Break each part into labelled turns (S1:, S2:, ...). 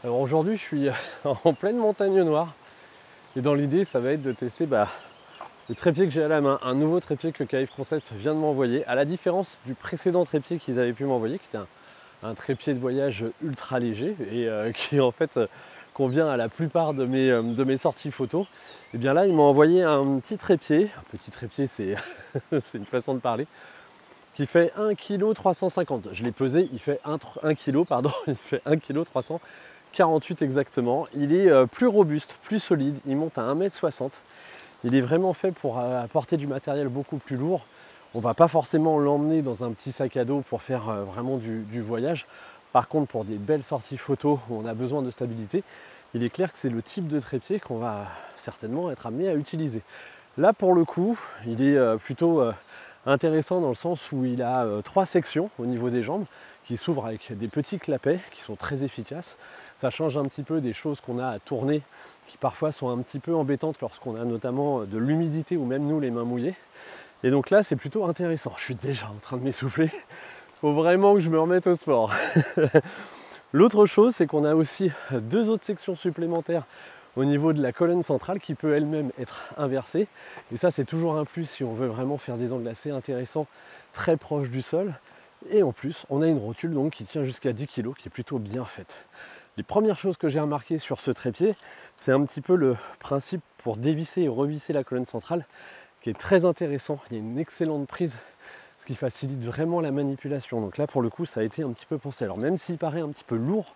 S1: Alors aujourd'hui, je suis en pleine montagne noire et dans l'idée, ça va être de tester le trépied que j'ai à la main, un nouveau trépied que KF Concept vient de m'envoyer, à la différence du précédent trépied qu'ils avaient pu m'envoyer, qui était un trépied de voyage ultra léger et qui en fait convient à la plupart de mes sorties photos. Et bien là, ils m'ont envoyé un petit trépied c'est c'est une façon de parler, qui fait 1,350 kg. Je l'ai pesé, il fait 1 kg, pardon, il fait 1,348 kg exactement. Il est plus robuste, plus solide, il monte à 1,60 m. Il est vraiment fait pour apporter du matériel beaucoup plus lourd. On ne va pas forcément l'emmener dans un petit sac à dos pour faire vraiment du voyage. Par contre, pour des belles sorties photos où on a besoin de stabilité, il est clair que c'est le type de trépied qu'on va certainement être amené à utiliser. Là, pour le coup, il est plutôt intéressant dans le sens où il a 3 sections au niveau des jambes qui s'ouvrent avec des petits clapets qui sont très efficaces. Ça change un petit peu des choses qu'on a à tourner qui parfois sont un petit peu embêtantes lorsqu'on a notamment de l'humidité ou même nous les mains mouillées. Et donc là, c'est plutôt intéressant. Je suis déjà en train de m'essouffler. Faut vraiment que je me remette au sport. L'autre chose, c'est qu'on a aussi 2 autres sections supplémentaires au niveau de la colonne centrale qui peut elle-même être inversée. Et ça, c'est toujours un plus si on veut vraiment faire des angles assez intéressants, très proches du sol. Et en plus, on a une rotule donc qui tient jusqu'à 10 kg, qui est plutôt bien faite. Les premières choses que j'ai remarquées sur ce trépied, c'est un petit peu le principe pour dévisser et revisser la colonne centrale, qui est très intéressant. Il y a une excellente prise, ce qui facilite vraiment la manipulation. Donc là, pour le coup, ça a été un petit peu pensé. Alors même s'il paraît un petit peu lourd,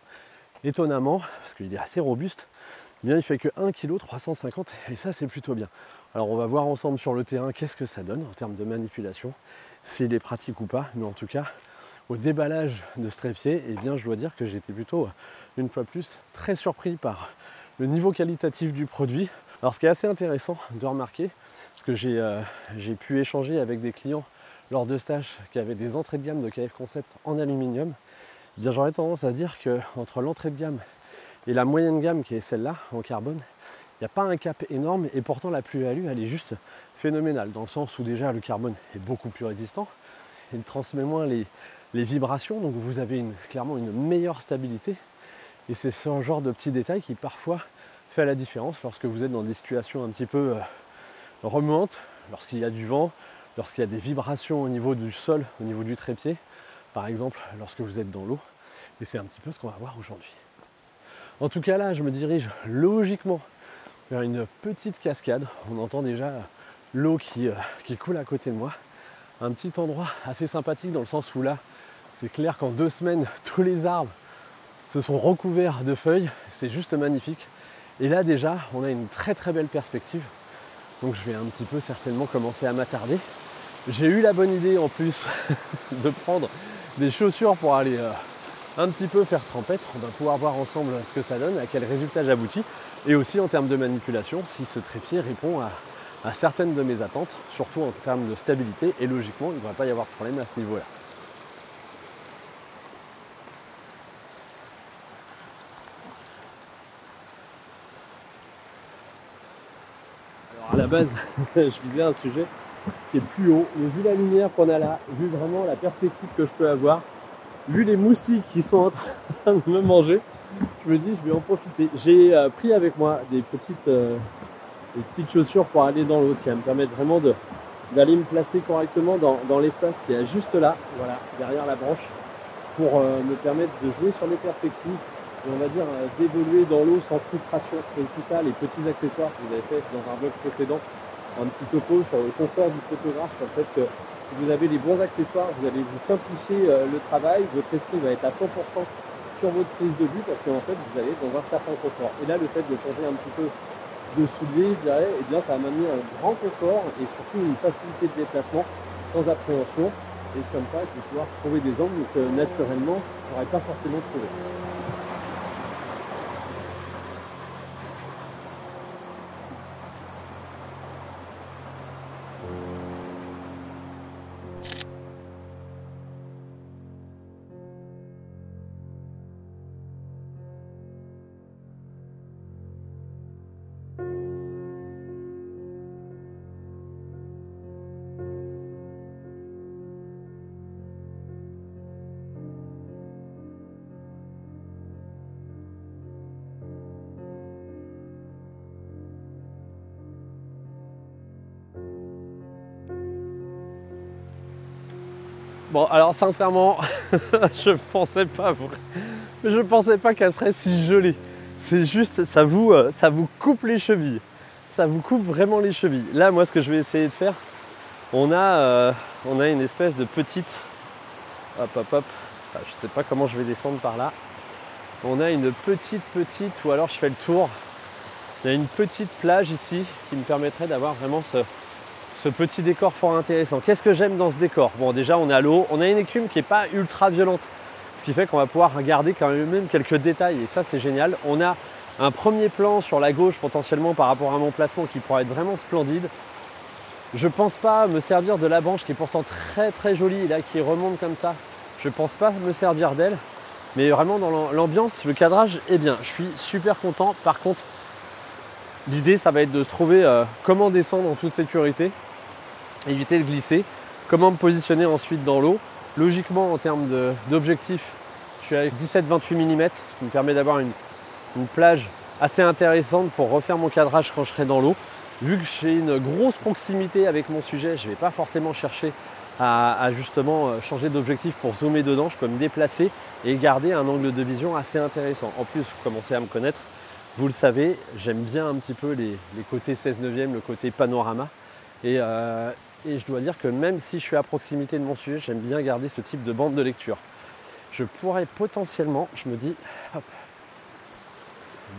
S1: étonnamment, parce qu'il est assez robuste, eh bien, il fait que 1,350 kg et ça, c'est plutôt bien. Alors on va voir ensemble sur le terrain qu'est-ce que ça donne en termes de manipulation, s'il est pratique ou pas, mais en tout cas, au déballage de ce trépied, eh bien, je dois dire que j'étais plutôt, une fois plus, très surpris par le niveau qualitatif du produit. Alors ce qui est assez intéressant de remarquer, parce que j'ai pu échanger avec des clients lors de stages qui avaient des entrées de gamme de KF Concept en aluminium, eh bien j'aurais tendance à dire qu'entre l'entrée de gamme et la moyenne gamme qui est celle-là en carbone, il n'y a pas un cap énorme et pourtant la plus-value elle est juste phénoménale, dans le sens où déjà le carbone est beaucoup plus résistant, il transmet moins les vibrations, donc vous avez clairement une meilleure stabilité. Et c'est ce genre de petits détails qui parfois fait la différence lorsque vous êtes dans des situations un petit peu remuantes, lorsqu'il y a du vent, lorsqu'il y a des vibrations au niveau du sol, au niveau du trépied, par exemple lorsque vous êtes dans l'eau. Et c'est un petit peu ce qu'on va voir aujourd'hui. En tout cas là, je me dirige logiquement vers une petite cascade. On entend déjà l'eau qui coule à côté de moi. Un petit endroit assez sympathique dans le sens où là, c'est clair qu'en 2 semaines, tous les arbres se sont recouverts de feuilles. C'est juste magnifique. Et là déjà, on a une très très belle perspective. Donc je vais un petit peu certainement commencer à m'attarder. J'ai eu la bonne idée en plus de prendre des chaussures pour aller un petit peu faire trempette. On va pouvoir voir ensemble ce que ça donne, à quel résultat j'aboutis. Et aussi en termes de manipulation, si ce trépied répond à certaines de mes attentes, surtout en termes de stabilité. Et logiquement, il ne devrait pas y avoir de problème à ce niveau-là. Alors à la base, je visais un sujet qui est plus haut. Mais vu la lumière qu'on a là, vu vraiment la perspective que je peux avoir, vu les moustiques qui sont en train de me manger, je me dis je vais en profiter. J'ai pris avec moi des petites chaussures pour aller dans l'eau, ce qui va me permettre vraiment d'aller me placer correctement dans l'espace qui est juste là, voilà, derrière la branche, pour me permettre de jouer sur les perspectives et on va dire d'évoluer dans l'eau sans frustration. C'est tout ça, les petits accessoires que vous avez fait dans un vlog précédent, un petit topo sur le confort du photographe, sur le fait que si vous avez les bons accessoires, vous allez vous simplifier le travail, votre esprit va être à 100% sur votre prise de vue parce qu'en fait vous allez dans un certain confort. Et là le fait de changer un petit peu de souliers, je dirais, et bien ça va m'amener un grand confort et surtout une facilité de déplacement sans appréhension. Et comme ça, je vais pouvoir trouver des angles que naturellement, je n'aurais pas forcément trouvé. Bon, alors sincèrement, je pensais pas qu'elle serait si gelée. C'est juste, ça vous coupe les chevilles. Ça vous coupe vraiment les chevilles. Là, moi, ce que je vais essayer de faire, on a une espèce de petite... Hop, hop, hop. Enfin, je sais pas comment je vais descendre par là. On a une petite, ou alors je fais le tour. Il y a une petite plage ici qui me permettrait d'avoir vraiment ce petit décor fort intéressant. Qu'est-ce que j'aime dans ce décor? Bon, déjà, on est à l'eau. On a une écume qui n'est pas ultra violente. Ce qui fait qu'on va pouvoir regarder quand même quelques détails. Et ça, c'est génial. On a un premier plan sur la gauche potentiellement par rapport à mon placement qui pourrait être vraiment splendide. Je ne pense pas me servir de la branche qui est pourtant très très jolie, là, qui remonte comme ça. Je ne pense pas me servir d'elle. Mais vraiment dans l'ambiance, le cadrage est bien. Je suis super content. Par contre, l'idée, ça va être de se trouver comment descendre en toute sécurité, éviter de glisser, comment me positionner ensuite dans l'eau. Logiquement, en termes d'objectif, je suis avec 17-28 mm, ce qui me permet d'avoir une plage assez intéressante pour refaire mon cadrage quand je serai dans l'eau. Vu que j'ai une grosse proximité avec mon sujet, je ne vais pas forcément chercher à justement changer d'objectif pour zoomer dedans. Je peux me déplacer et garder un angle de vision assez intéressant. En plus, vous commencez à me connaître, vous le savez, j'aime bien un petit peu les côtés 16/9, le côté panorama. Et je dois dire que même si je suis à proximité de mon sujet, j'aime bien garder ce type de bande de lecture. Je pourrais potentiellement, je me dis, hop,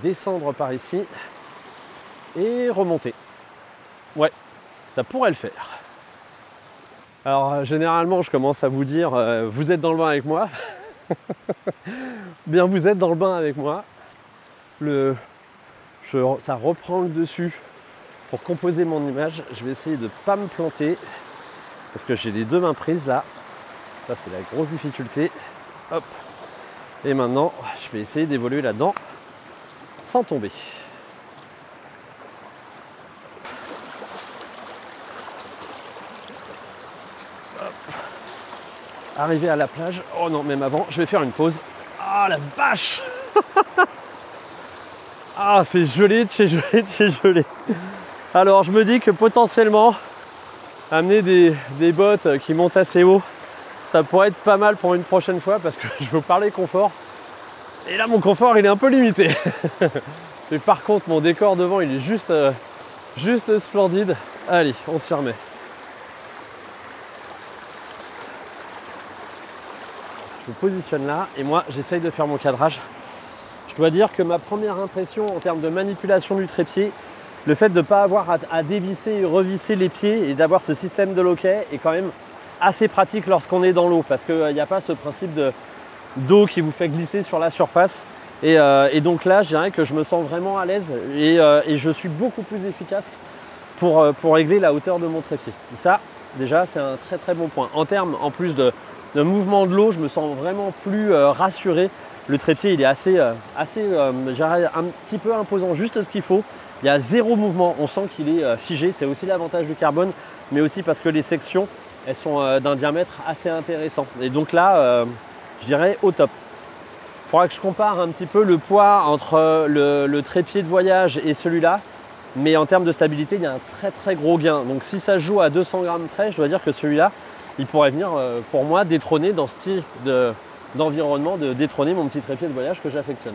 S1: descendre par ici et remonter. Ouais, ça pourrait le faire. Alors généralement, je commence à vous dire, vous êtes dans le bain avec moi. Bien, vous êtes dans le bain avec moi. Ça reprend le dessus pour composer mon image. Je vais essayer de ne pas me planter parce que j'ai les deux mains prises là. Ça, c'est la grosse difficulté. Hop. Et maintenant, je vais essayer d'évoluer là-dedans sans tomber. Hop. Arrivé à la plage. Oh non, même avant, je vais faire une pause. Ah, la vache. Ah, c'est gelé de chez gelé de chez gelé. Alors, je me dis que potentiellement, amener des bottes qui montent assez haut, ça pourrait être pas mal pour une prochaine fois parce que je veux parler confort. Et là, mon confort, il est un peu limité. Mais par contre, mon décor devant, il est juste splendide. Allez, on s'y remet. Je me positionne là et moi, j'essaye de faire mon cadrage. Je dois dire que ma première impression en termes de manipulation du trépied, le fait de ne pas avoir à dévisser et revisser les pieds et d'avoir ce système de loquet est quand même assez pratique lorsqu'on est dans l'eau parce qu'il n'y a pas ce principe d'eau qui vous fait glisser sur la surface. Et donc là, je dirais que je me sens vraiment à l'aise et je suis beaucoup plus efficace pour régler la hauteur de mon trépied. Et ça, déjà, c'est un très très bon point. En termes, en plus de mouvement de l'eau, je me sens vraiment plus rassuré. Le trépied, il est assez un petit peu imposant, juste ce qu'il faut. Il y a zéro mouvement, on sent qu'il est figé. C'est aussi l'avantage du carbone, mais aussi parce que les sections, elles sont d'un diamètre assez intéressant. Et donc là, je dirais au top. Il faudra que je compare un petit peu le poids entre le trépied de voyage et celui-là. Mais en termes de stabilité, il y a un très très gros gain. Donc si ça se joue à 200 grammes près, je dois dire que celui-là, il pourrait venir pour moi détrôner dans ce type d'environnement, de détrôner mon petit trépied de voyage que j'affectionne.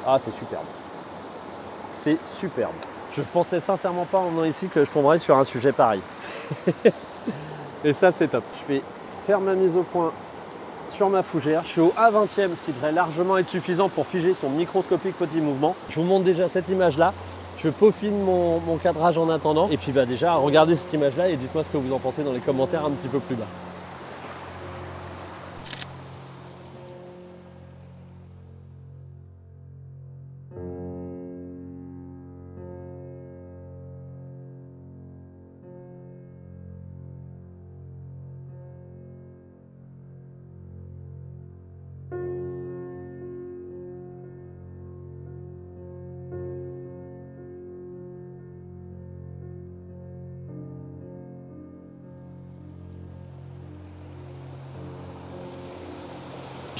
S1: Ah, c'est superbe. C'est superbe. Je ne pensais sincèrement pas en venant ici que je tomberais sur un sujet pareil. Et ça, c'est top. Je vais faire ma mise au point sur ma fougère. Je suis au A20e, ce qui devrait largement être suffisant pour figer son microscopique petit mouvement. Je vous montre déjà cette image-là. Je peaufine mon cadrage en attendant. Et puis déjà, regardez cette image-là et dites-moi ce que vous en pensez dans les commentaires un petit peu plus bas.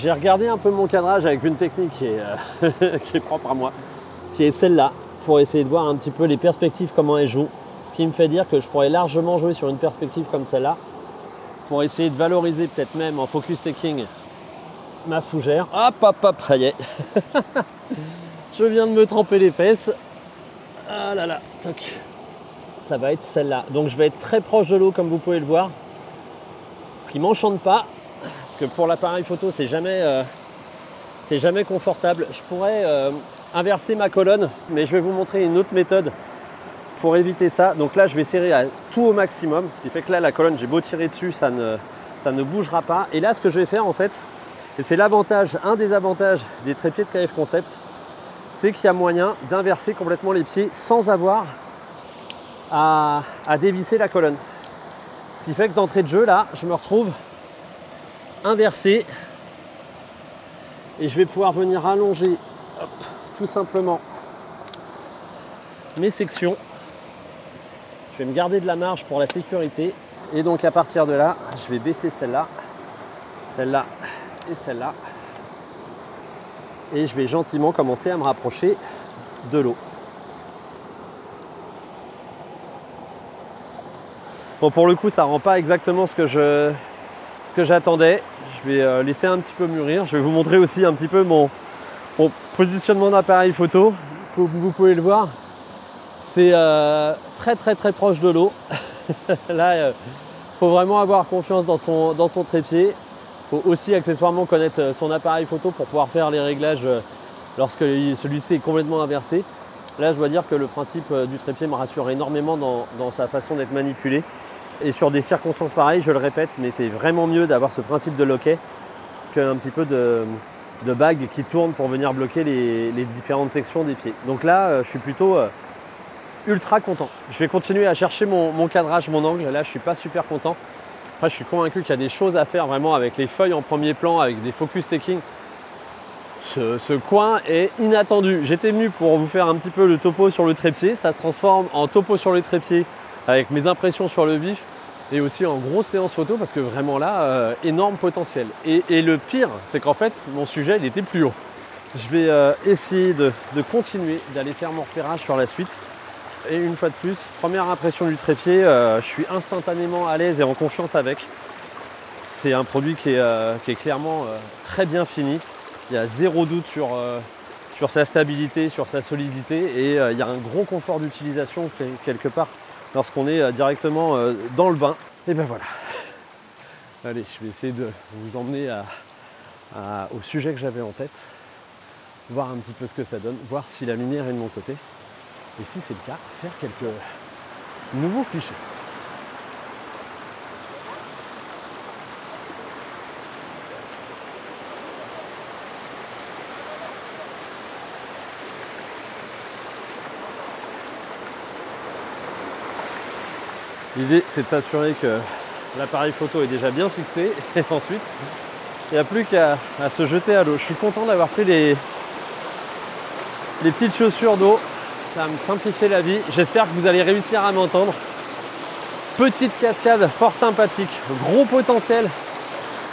S1: J'ai regardé un peu mon cadrage avec une technique qui est propre à moi, qui est celle-là, pour essayer de voir un petit peu les perspectives, comment elles jouent. Ce qui me fait dire que je pourrais largement jouer sur une perspective comme celle-là. pour essayer de valoriser peut-être même en focus taking ma fougère. Hop, hop, hop, ça y est. Je viens de me tremper les fesses. Ah là là, toc. Ça va être celle-là. Donc je vais être très proche de l'eau comme vous pouvez le voir. Ce qui m'enchante pas, parce que pour l'appareil photo, c'est jamais confortable. Je pourrais inverser ma colonne, mais je vais vous montrer une autre méthode pour éviter ça. Donc là, je vais serrer à tout au maximum, ce qui fait que là, la colonne, j'ai beau tirer dessus, ça ne bougera pas. Et là, ce que je vais faire en fait, et c'est l'avantage, un des avantages des trépieds de KF Concept, c'est qu'il y a moyen d'inverser complètement les pieds sans avoir à dévisser la colonne. Ce qui fait que d'entrée de jeu, là, je me retrouve inversé et je vais pouvoir venir allonger, hop, tout simplement mes sections. Je vais me garder de la marge pour la sécurité et donc à partir de là, je vais baisser celle-là et celle-là et je vais gentiment commencer à me rapprocher de l'eau. Bon, pour le coup, ça rend pas exactement ce que j'attendais. Je vais laisser un petit peu mûrir. Je vais vous montrer aussi un petit peu mon positionnement d'appareil photo. Vous pouvez le voir. C'est très proche de l'eau. Là, faut vraiment avoir confiance dans son trépied. Il faut aussi accessoirement connaître son appareil photo pour pouvoir faire les réglages lorsque celui-ci est complètement inversé. Là, je dois dire que le principe du trépied me rassure énormément dans sa façon d'être manipulé. Et sur des circonstances pareilles, je le répète, mais c'est vraiment mieux d'avoir ce principe de loquet qu'un petit peu de bague qui tourne pour venir bloquer les différentes sections des pieds. Donc là, je suis plutôt ultra content. Je vais continuer à chercher mon cadrage, mon angle. Là, je ne suis pas super content. Après, je suis convaincu qu'il y a des choses à faire vraiment avec les feuilles en premier plan, avec des focus taking. Ce coin est inattendu. J'étais venu pour vous faire un petit peu le topo sur le trépied. Ça se transforme en topo sur le trépied avec mes impressions sur le vif et aussi en grosse séance photo parce que vraiment là, énorme potentiel. Et le pire, c'est qu'en fait, mon sujet, il était plus haut. Je vais essayer de continuer, d'aller faire mon repérage sur la suite. Et une fois de plus, première impression du trépied, je suis instantanément à l'aise et en confiance avec. C'est un produit qui est clairement très bien fini. Il y a zéro doute sur sa stabilité, sur sa solidité et il y a un gros confort d'utilisation quelque part lorsqu'on est directement dans le bain. Et ben voilà. Allez, je vais essayer de vous emmener au sujet que j'avais en tête, voir un petit peu ce que ça donne, voir si la lumière est de mon côté. Et si c'est le cas, faire quelques nouveaux clichés. L'idée, c'est de s'assurer que l'appareil photo est déjà bien fixé et ensuite, il n'y a plus qu'à se jeter à l'eau. Je suis content d'avoir pris les petites chaussures d'eau. Ça va me simplifier la vie. J'espère que vous allez réussir à m'entendre. Petite cascade fort sympathique, gros potentiel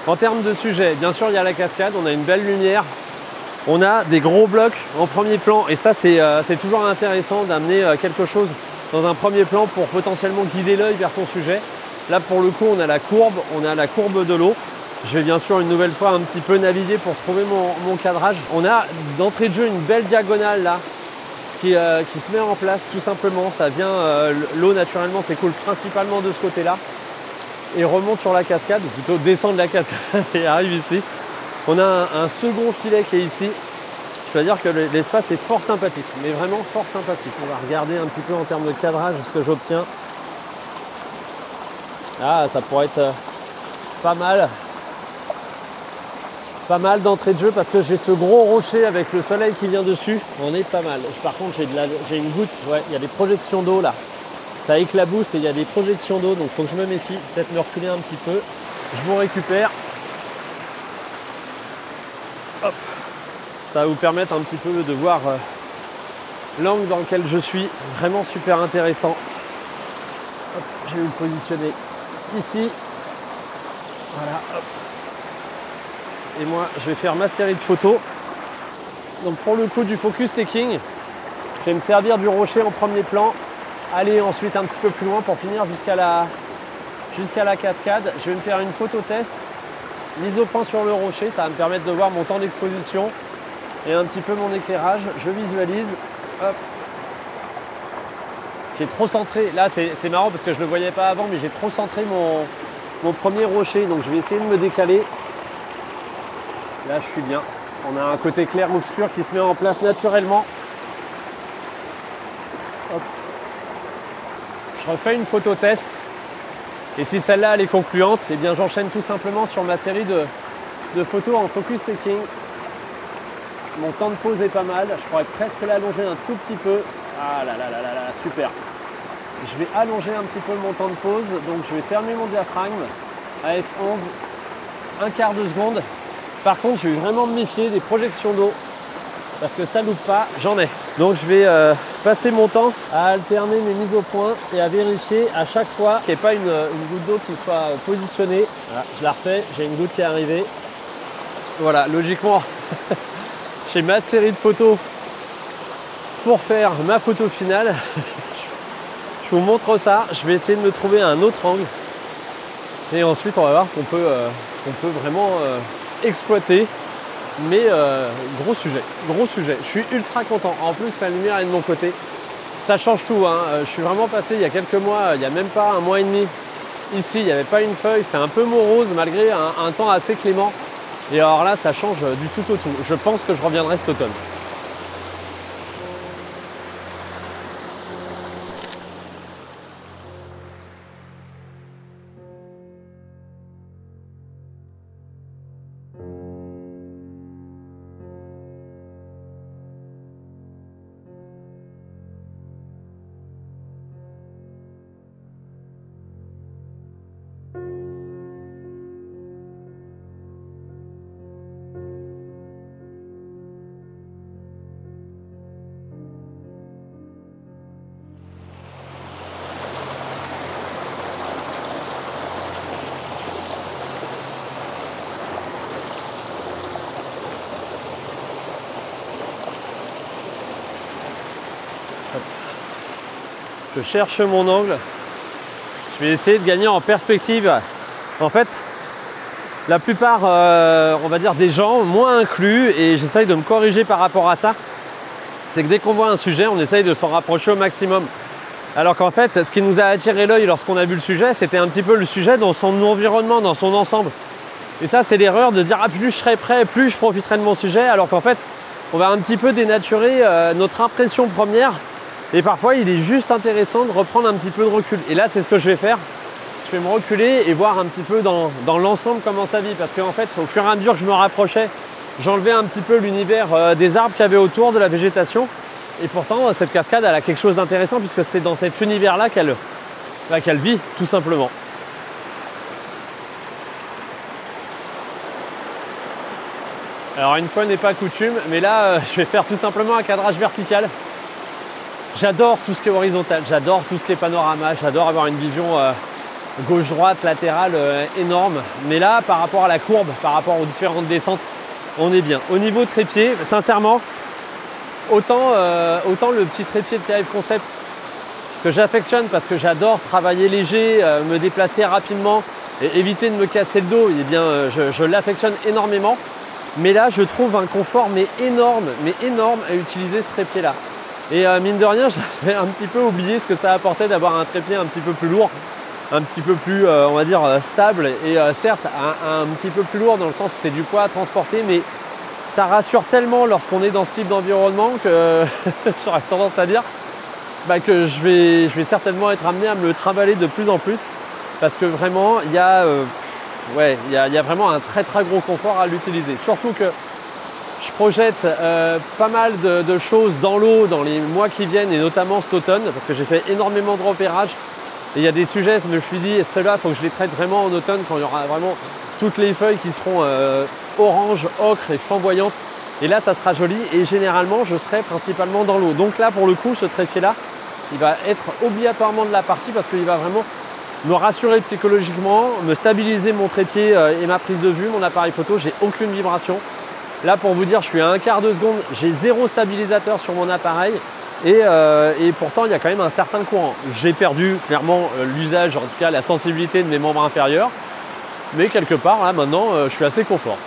S1: en termes de sujet. Bien sûr, il y a la cascade, on a une belle lumière. On a des gros blocs en premier plan et ça, c'est toujours intéressant d'amener quelque chose dans un premier plan pour potentiellement guider l'œil vers son sujet. Là, pour le coup, on a la courbe de l'eau. Je vais bien sûr une nouvelle fois un petit peu naviguer pour trouver mon cadrage. On a d'entrée de jeu une belle diagonale là qui se met en place tout simplement. Ça vient, l'eau naturellement s'écoule principalement de ce côté-là et remonte sur la cascade, ou plutôt descend de la cascade et arrive ici. On a un second filet qui est ici. Je dois dire que l'espace est fort sympathique, mais vraiment fort sympathique. On va regarder un petit peu en termes de cadrage ce que j'obtiens. Ah, ça pourrait être pas mal d'entrée de jeu parce que j'ai ce gros rocher avec le soleil qui vient dessus. On est pas mal. Par contre, j'ai une goutte. Ouais, il y a des projections d'eau là. Ça éclabousse et il y a des projections d'eau, donc il faut que je me méfie. Peut-être me reculer un petit peu. Je vous récupère. Hop. Ça va vous permettre un petit peu de voir l'angle dans lequel je suis. Vraiment super intéressant. Hop, je vais me positionner ici. Voilà. Hop. Et moi, je vais faire ma série de photos. Donc pour le coup du focus taking, je vais me servir du rocher en premier plan, aller ensuite un petit peu plus loin pour finir jusqu'à la cascade. Je vais me faire une photo test, mise au point sur le rocher, ça va me permettre de voir mon temps d'exposition et un petit peu mon éclairage. Je visualise, hop. J'ai trop centré, là c'est marrant parce que je ne le voyais pas avant, mais j'ai trop centré mon premier rocher, donc je vais essayer de me décaler. Là je suis bien, on a un côté clair-obscur qui se met en place naturellement. Hop. Je refais une photo test, et si celle-là elle est concluante, eh bien j'enchaîne tout simplement sur ma série de photos en focus taking. Mon temps de pause est pas mal, je pourrais presque l'allonger un tout petit peu. Ah là là là là là, super. Je vais allonger un petit peu mon temps de pause, donc je vais fermer mon diaphragme à F11, un quart de seconde. Par contre, je vais vraiment me méfier des projections d'eau, parce que ça loupe pas, j'en ai. Donc je vais passer mon temps à alterner mes mises au point et à vérifier à chaque fois qu'il n'y ait pas une goutte d'eau qui soit positionnée. Voilà, je la refais, j'ai une goutte qui est arrivée. Voilà, logiquement, j'ai ma série de photos pour faire ma photo finale. Je vous montre ça, je vais essayer de me trouver un autre angle et ensuite on va voir ce qu'on peut vraiment exploiter. Mais gros sujet, je suis ultra content. En plus la lumière est de mon côté, ça change tout, hein. Je suis vraiment passé il y a quelques mois, il n'y a même pas un mois et demi, ici il n'y avait pas une feuille, c'était un peu morose malgré un temps assez clément. Et alors là ça change du tout au tout. Je pense que je reviendrai cet automne. Je cherche mon angle, je vais essayer de gagner en perspective. En fait, la plupart, on va dire des gens, moi inclus, et j'essaye de me corriger par rapport à ça, c'est que dès qu'on voit un sujet, on essaye de s'en rapprocher au maximum. Alors qu'en fait, ce qui nous a attiré l'œil lorsqu'on a vu le sujet, c'était un petit peu le sujet dans son environnement, dans son ensemble. Et ça, c'est l'erreur de dire, ah, plus je serai prêt, plus je profiterai de mon sujet, alors qu'en fait, on va un petit peu dénaturer notre impression première. Et parfois, il est juste intéressant de reprendre un petit peu de recul. Et là, c'est ce que je vais faire. Je vais me reculer et voir un petit peu dans l'ensemble comment ça vit. Parce qu'en fait, au fur et à mesure que je me rapprochais, j'enlevais un petit peu l'univers des arbres qu'il y avait autour, de la végétation. Et pourtant, cette cascade, elle a quelque chose d'intéressant puisque c'est dans cet univers-là qu'elle vit, tout simplement. Alors, une fois n'est pas coutume, mais là, je vais faire tout simplement un cadrage vertical. J'adore tout ce qui est horizontal, j'adore tout ce qui est panorama, j'adore avoir une vision gauche-droite, latérale énorme. Mais là, par rapport à la courbe, par rapport aux différentes descentes, on est bien. Au niveau trépied, sincèrement, autant le petit trépied de KF Concept que j'affectionne parce que j'adore travailler léger, me déplacer rapidement et éviter de me casser le dos, eh bien, je l'affectionne énormément. Mais là, je trouve un confort mais énorme à utiliser ce trépied-là. Et mine de rien, j'avais un petit peu oublié ce que ça apportait d'avoir un trépied un petit peu plus lourd, un petit peu plus, on va dire, stable. Et certes, un petit peu plus lourd dans le sens où c'est du poids à transporter, mais ça rassure tellement lorsqu'on est dans ce type d'environnement que j'aurais tendance à dire que je vais certainement être amené à me le trimballer de plus en plus. Parce que vraiment, il y a vraiment un très très gros confort à l'utiliser. Surtout que je projette pas mal de choses dans l'eau dans les mois qui viennent et notamment cet automne parce que j'ai fait énormément de repérages et il y a des sujets, je me suis dit, ceux-là, il faut que je les traite vraiment en automne quand il y aura vraiment toutes les feuilles qui seront orange, ocre et flamboyantes. Et là, ça sera joli et généralement, je serai principalement dans l'eau. Donc là, pour le coup, ce trépied-là, il va être obligatoirement de la partie parce qu'il va vraiment me rassurer psychologiquement, me stabiliser mon trépied et ma prise de vue, mon appareil photo. J'ai aucune vibration. Là, pour vous dire, je suis à un quart de seconde, j'ai zéro stabilisateur sur mon appareil. Et pourtant il y a quand même un certain courant. J'ai perdu clairement l'usage, en tout cas la sensibilité de mes membres inférieurs, mais quelque part là maintenant je suis assez confort.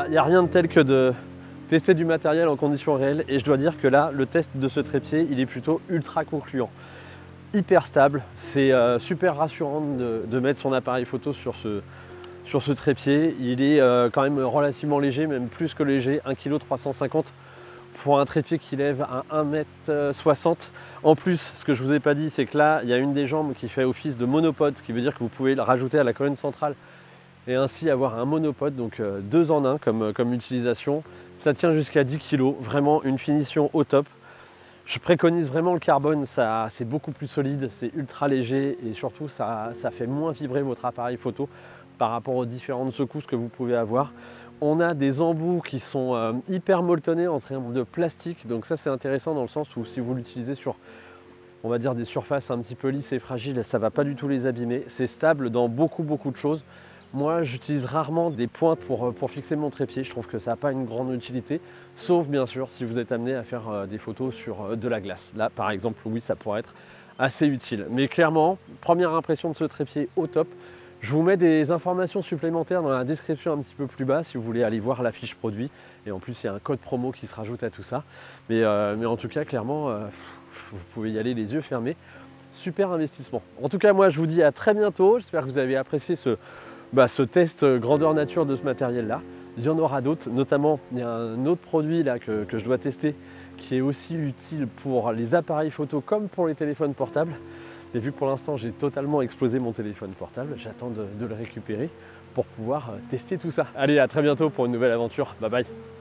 S1: Il n'y a rien de tel que de tester du matériel en conditions réelles et je dois dire que là, le test de ce trépied, il est plutôt ultra concluant. Hyper stable, c'est super rassurant de mettre son appareil photo sur ce trépied. Il est quand même relativement léger, même plus que léger, 1,350 kg pour un trépied qui lève à 1,60 m. En plus, ce que je ne vous ai pas dit, c'est que là, il y a une des jambes qui fait office de monopode, ce qui veut dire que vous pouvez le rajouter à la colonne centrale et ainsi avoir un monopode, donc 2 en 1 comme utilisation. Ça tient jusqu'à 10 kg, vraiment une finition au top. Je préconise vraiment le carbone, c'est beaucoup plus solide, c'est ultra léger et surtout ça fait moins vibrer votre appareil photo par rapport aux différentes secousses que vous pouvez avoir. On a des embouts qui sont hyper molletonnés en termes de plastique, donc ça c'est intéressant dans le sens où si vous l'utilisez sur, on va dire, des surfaces un petit peu lisses et fragiles, ça ne va pas du tout les abîmer. C'est stable dans beaucoup de choses. Moi, j'utilise rarement des pointes pour fixer mon trépied. Je trouve que ça n'a pas une grande utilité, sauf bien sûr si vous êtes amené à faire des photos sur de la glace. Là, par exemple, oui, ça pourrait être assez utile. Mais clairement, première impression de ce trépied au top. Je vous mets des informations supplémentaires dans la description un petit peu plus bas si vous voulez aller voir la fiche produit. Et en plus, il y a un code promo qui se rajoute à tout ça. Mais en tout cas, clairement, vous pouvez y aller les yeux fermés. Super investissement. En tout cas, moi, je vous dis à très bientôt. J'espère que vous avez apprécié ce test grandeur nature de ce matériel-là. Il y en aura d'autres, notamment il y a un autre produit là que je dois tester qui est aussi utile pour les appareils photo comme pour les téléphones portables. Et vu que pour l'instant j'ai totalement explosé mon téléphone portable, j'attends de le récupérer pour pouvoir tester tout ça. Allez, à très bientôt pour une nouvelle aventure. Bye bye.